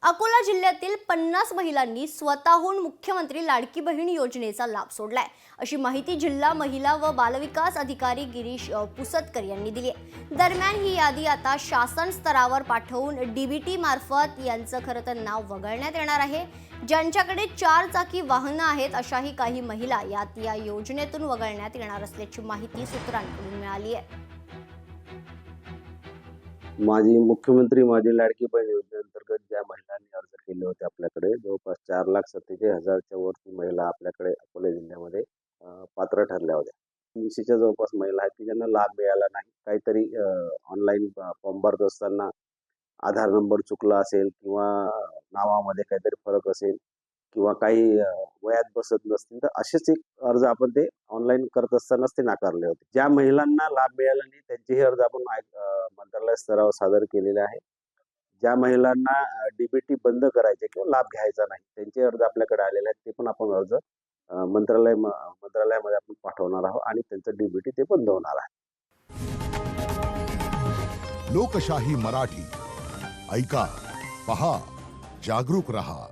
अकोला जिल्ह्यातील 50 महिलांनी स्वतःहून मुख्यमंत्री लाडकी बहीण योजनेचा लाभ सोडलाय, अशी माहिती जिल्हा महिला व बालविकास अधिकारी गिरीश पुसतकर यांनी दिली आहे। दरम्यान ही यादी आता शासन स्तरावर पाठवून डीबीटी मार्फत यांचं खरं तर नाव वगळण्यात येणार आहे। ज्यांच्याकडे 4 चाकी वाहनं आहेत अशाही काही महिला या योजनेतून वगळण्यात येणार असल्याची माहिती सूत्रांकडून मिळाली आहे। मुख्यमंत्री माझी लाडकी बहीण योजनेअंतर्गत ज्या महिलांनी अर्ज केले होते आपल्याकडे जवळपास 4,47,000च्या वरती महिला आपल्याकडे अकोला जिल्ह्यामध्ये पात्र ठरल्या होत्या। 300च्या जवळपास महिला आहेत की ज्यांना लाभ मिळाला नाही। काहीतरी ऑनलाईन फॉर्म भरत असताना आधार नंबर चुकला असेल किंवा नावामध्ये काहीतरी फरक असेल किंवा काही वयात बसत नसतील तर असेच एक अर्ज आपण ते ऑनलाईन करत असतानाच ते नाकारले होते। ज्या महिलांना लाभ मिळाला नाही त्यांचेही अर्ज आपण मंत्रालय स्तरावर सादर केलेले आहे। ज्या महिलांना डीबीटी बंद करायचे किंवा लाभ घ्यायचा नाही त्यांचे अर्ज आपल्याकडे आलेले आहेत, ते पण आपण अर्ज मंत्रालयामध्ये आपण पाठवणार आहोत आणि त्यांचं डीबीटी ते बंद होणार आहे। लोकशाही मराठी ऐका, पहा, जागरूक रहा।